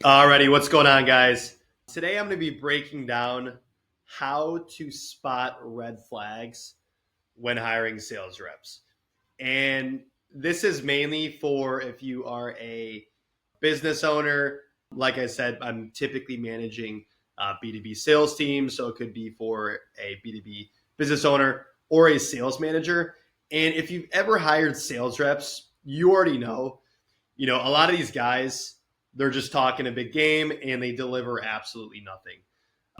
Alrighty, what's going on, guys? Today I'm going to be breaking down how to spot red flags when hiring sales reps. And this is mainly for if you are a business owner. Like I said, I'm typically managing B2B sales teams, so it could be for a B2B business owner or a sales manager. And if you've ever hired sales reps, you already know, a lot of these guys, they're just talking a big game and they deliver absolutely nothing.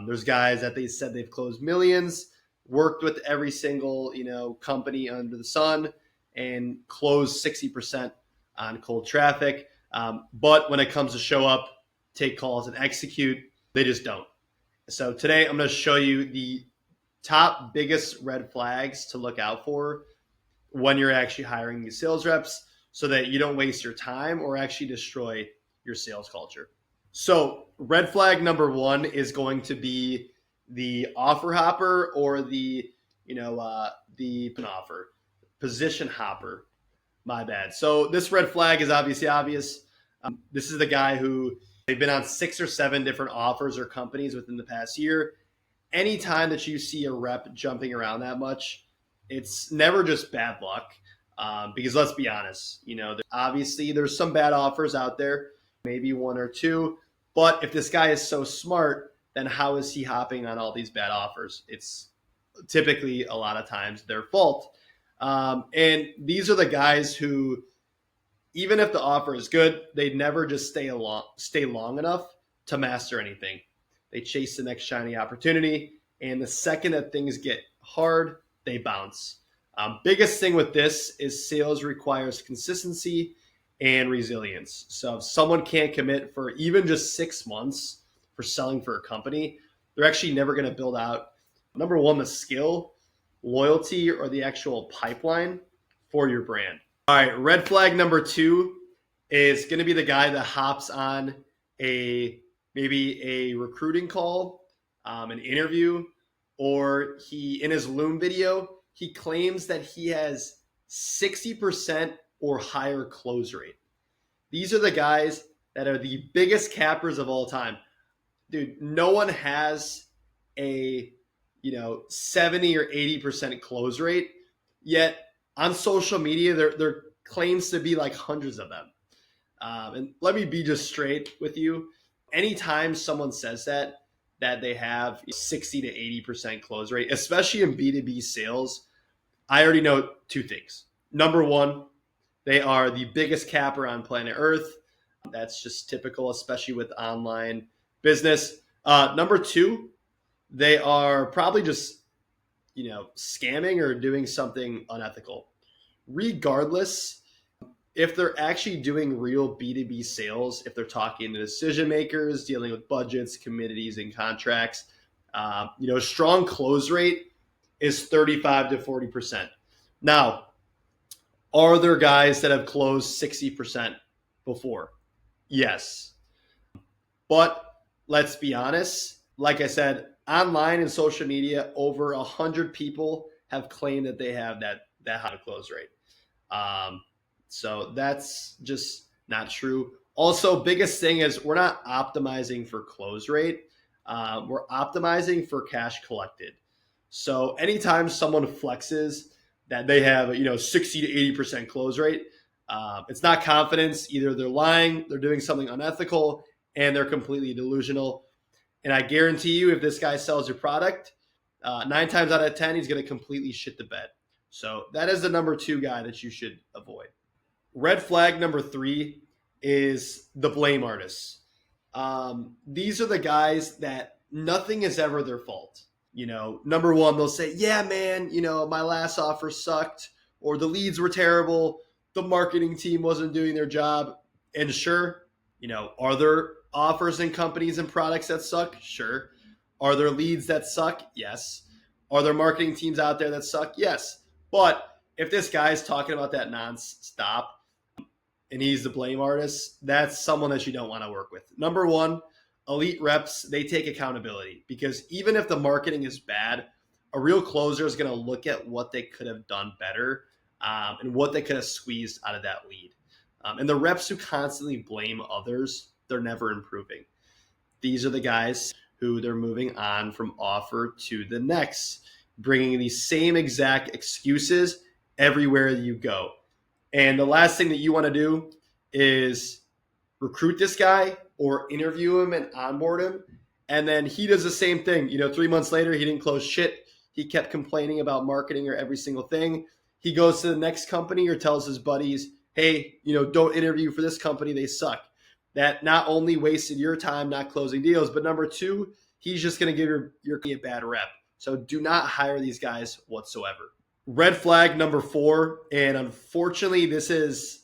There's guys that they said they've closed millions, worked with every single, company under the sun and closed 60% on cold traffic. But when it comes to show up, take calls and execute, they just don't. So today I'm going to show you the top biggest red flags to look out for when you're actually hiring these sales reps so that you don't waste your time or actually destroy your sales culture. So red flag number one is going to be the offer hopper or the offer position hopper. My bad. So this red flag is obviously obvious. This is the guy who they've been on 6 or 7 different offers or companies within the past year. Anytime that you see a rep jumping around that much, it's never just bad luck. Because let's be honest, obviously there's some bad offers out there, maybe 1 or 2. But if this guy is so smart, then how is he hopping on all these bad offers? It's typically a lot of times their fault. And these are the guys who, even if the offer is good, they never just stay long enough to master anything. They chase the next shiny opportunity. And the second that things get hard, they bounce. Biggest thing with this is sales requires consistency and resilience. So if someone can't commit for even just 6 months for selling for a company, they're actually never going to build out, number one, the skill, loyalty, or the actual pipeline for your brand. All right, red flag number 2 is going to be the guy that hops on maybe a recruiting call, an interview, or he in his Loom video, he claims that he has 60% or higher close rate. These are the guys that are the biggest cappers of all time. Dude, no one has a 70 or 80% close rate, yet on social media there claims to be like hundreds of them. And let me be just straight with you. Anytime someone says that they have 60 to 80% close rate, especially in B2B sales, I already know 2 things. Number one, they are the biggest capper on planet Earth. That's just typical, especially with online business. Number 2, they are probably just, scamming or doing something unethical. Regardless, if they're actually doing real B2B sales, if they're talking to decision makers, dealing with budgets, committees, and contracts, strong close rate is 35 to 40%. Now, are there guys that have closed 60% before? Yes. But let's be honest, like I said, online and social media, over 100 people have claimed that they have that high close rate. So that's just not true. Also, biggest thing is we're not optimizing for close rate. We're optimizing for cash collected. So anytime someone flexes that they have 60 to 80% close rate, it's not confidence. Either they're lying, they're doing something unethical, and they're completely delusional. And I guarantee you, if this guy sells your product, 9 times out of 10, he's going to completely shit the bed. So that is the number 2 guy that you should avoid. Red flag number 3 is the blame artists. These are the guys that nothing is ever their fault. Number one, they'll say, yeah, man, my last offer sucked, or the leads were terrible, the marketing team wasn't doing their job. And sure, are there offers and companies and products that suck? Sure. Are there leads that suck? Yes. Are there marketing teams out there that suck? Yes. But if this guy's talking about that nonstop and he's the blame artist, that's someone that you don't want to work with. Number one, elite reps, they take accountability, because even if the marketing is bad, a real closer is going to look at what they could have done better and what they could have squeezed out of that lead. And the reps who constantly blame others they're never improving. These are the guys who they're moving on from offer to the next, bringing these same exact excuses everywhere you go. And the last thing that you want to do is recruit this guy or interview him and onboard him. And then he does the same thing. 3 months later, he didn't close shit. He kept complaining about marketing or every single thing. He goes to the next company or tells his buddies, hey, don't interview for this company. They suck. That not only wasted your time not closing deals, but number two, he's just going to give your company a bad rep. So do not hire these guys whatsoever. Red flag number 4, and unfortunately this is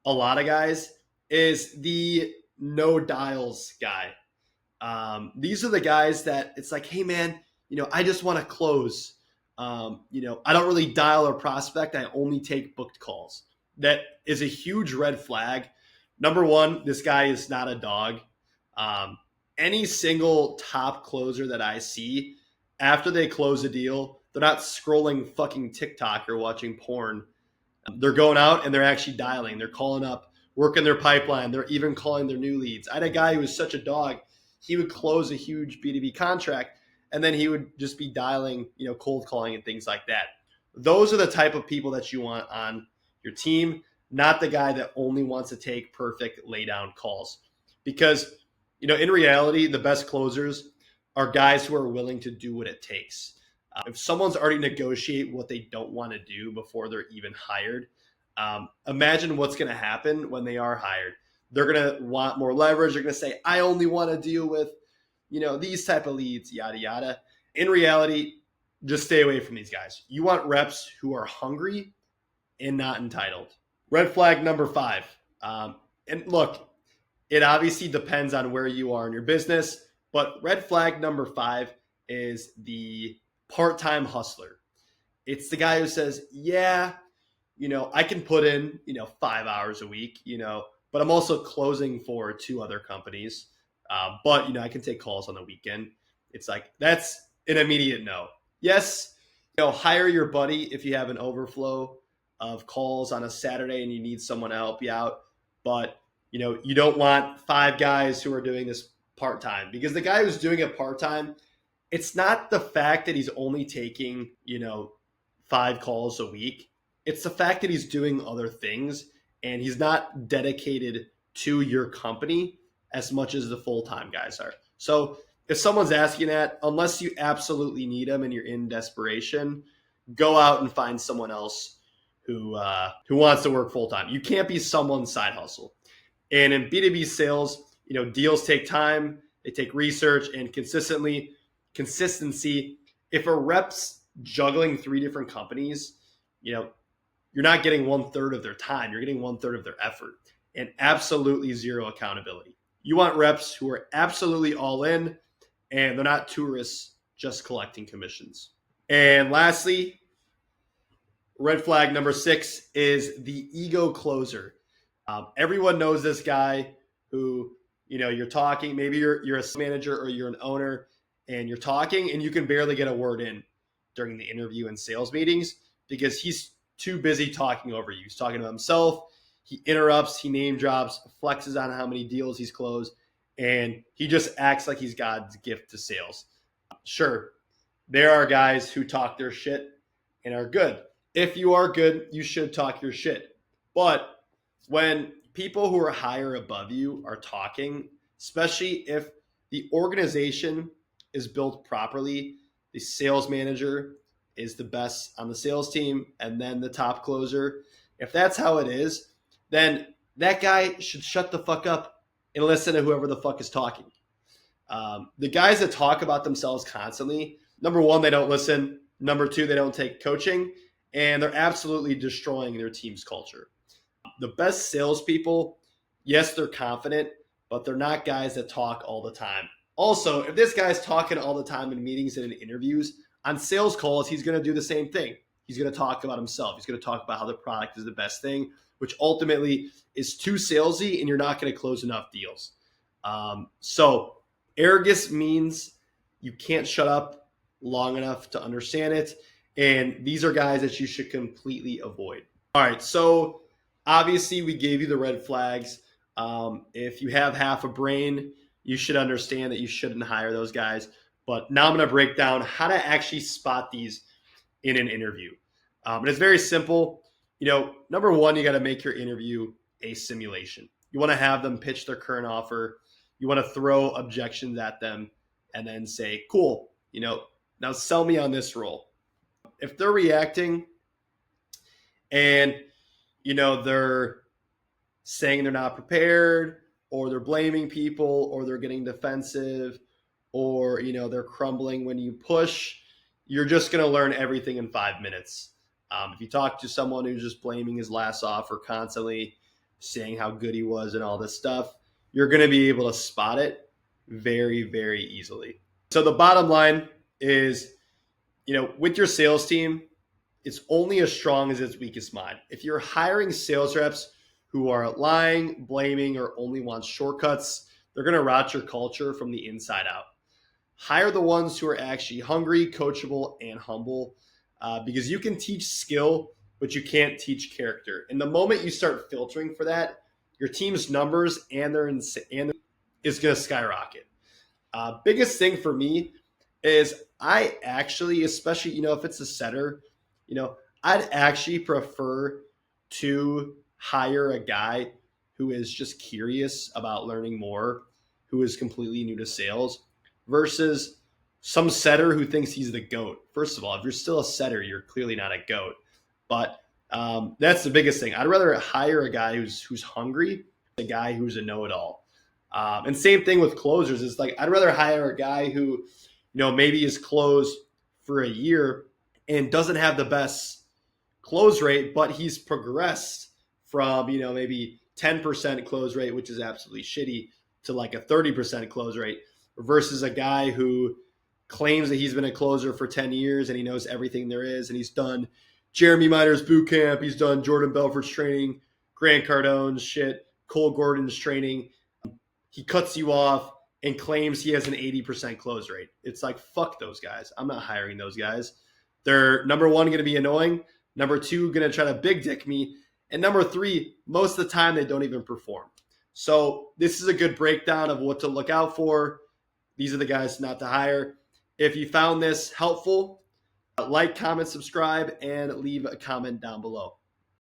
a lot of guys, is the no dials guy. These are the guys that it's like, hey man, I just want to close. I don't really dial or prospect. I only take booked calls. That is a huge red flag. Number one, this guy is not a dog. Any single top closer that I see, after they close a deal, they're not scrolling fucking TikTok or watching porn. They're going out and they're actually dialing. They're calling up, working their pipeline. They're even calling their new leads. I had a guy who was such a dog. He would close a huge B2B contract and then he would just be dialing, cold calling and things like that. Those are the type of people that you want on your team, not the guy that only wants to take perfect laydown calls. Because, in reality, the best closers are guys who are willing to do what it takes. If someone's already negotiate what they don't want to do before they're even hired, imagine what's going to happen when they are hired. They're going to want more leverage. They're going to say, I only want to deal with, these type of leads, yada, yada. In reality, just stay away from these guys. You want reps who are hungry and not entitled. Red flag number 5. And look, it obviously depends on where you are in your business, but red flag number 5 is the part-time hustler. It's the guy who says, yeah, I can put in, 5 hours a week, but I'm also closing for 2 other companies. But I can take calls on the weekend. It's like, that's an immediate no. Yes, hire your buddy if you have an overflow of calls on a Saturday and you need someone to help you out. But, you don't want 5 guys who are doing this part-time, because the guy who's doing it part-time, it's not the fact that he's only taking, 5 calls a week. It's the fact that he's doing other things and he's not dedicated to your company as much as the full-time guys are. So if someone's asking that, unless you absolutely need them and you're in desperation, go out and find someone else who wants to work full-time. You can't be someone's side hustle. And in B2B sales, deals take time, they take research and consistency. If a rep's juggling 3 different companies, you're not getting 1/3 of their time. You're getting 1/3 of their effort and absolutely zero accountability. You want reps who are absolutely all in and they're not tourists just collecting commissions. And lastly, red flag number 6 is the ego closer. Everyone knows this guy who, you're talking, maybe you're a manager or you're an owner and you're talking and you can barely get a word in during the interview and sales meetings because he's too busy talking over you. He's talking about himself. He interrupts, he name drops, flexes on how many deals he's closed, and he just acts like he's God's gift to sales. Sure, there are guys who talk their shit and are good. If you are good, you should talk your shit. But when people who are higher above you are talking, especially if the organization is built properly, the sales manager is the best on the sales team, and then the top closer. If that's how it is, then that guy should shut the fuck up and listen to whoever the fuck is talking. The guys that talk about themselves constantly, number one, they don't listen. Number two, they don't take coaching, and they're absolutely destroying their team's culture. The best salespeople, yes, they're confident, but they're not guys that talk all the time. Also, if this guy's talking all the time in meetings and in interviews, on sales calls, he's going to do the same thing. He's going to talk about himself. He's going to talk about how the product is the best thing, which ultimately is too salesy, and you're not going to close enough deals. So arrogance means you can't shut up long enough to understand it, and these are guys that you should completely avoid. All right, so obviously we gave you the red flags. If you have half a brain, you should understand that you shouldn't hire those guys. But now I'm going to break down how to actually spot these in an interview. And it's very simple. Number one, you got to make your interview a simulation. You want to have them pitch their current offer. You want to throw objections at them and then say, cool, now sell me on this role. If they're reacting and, they're saying they're not prepared, or they're blaming people, or they're getting defensive, or, they're crumbling when you push, you're just going to learn everything in 5 minutes. If you talk to someone who's just blaming his last offer constantly, saying how good he was and all this stuff, you're going to be able to spot it very, very easily. So the bottom line is, with your sales team, it's only as strong as its weakest mind. If you're hiring sales reps who are lying, blaming, or only want shortcuts, they're going to rot your culture from the inside out. Hire the ones who are actually hungry, coachable, and humble, because you can teach skill, but you can't teach character. And the moment you start filtering for that, your team's numbers is going to skyrocket. Biggest thing for me is I actually, especially, if it's a setter, I'd actually prefer to hire a guy who is just curious about learning more, who is completely new to sales, versus some setter who thinks he's the GOAT. First of all, if you're still a setter, you're clearly not a GOAT. But that's the biggest thing. I'd rather hire a guy who's hungry, a guy who's a know-it-all. And same thing with closers. It's like I'd rather hire a guy who, maybe is closed for a year and doesn't have the best close rate, but he's progressed from, maybe 10% close rate, which is absolutely shitty, to like a 30% close rate, versus a guy who claims that he's been a closer for 10 years and he knows everything there is, and he's done Jeremy Miner's boot camp, he's done Jordan Belfort's training, Grant Cardone's shit, Cole Gordon's training. He cuts you off and claims he has an 80% close rate. It's like, fuck those guys. I'm not hiring those guys. They're, number one, going to be annoying. Number two, going to try to big dick me. And number three, most of the time, they don't even perform. So this is a good breakdown of what to look out for. These are the guys not to hire. If you found this helpful, like, comment, subscribe, and leave a comment down below.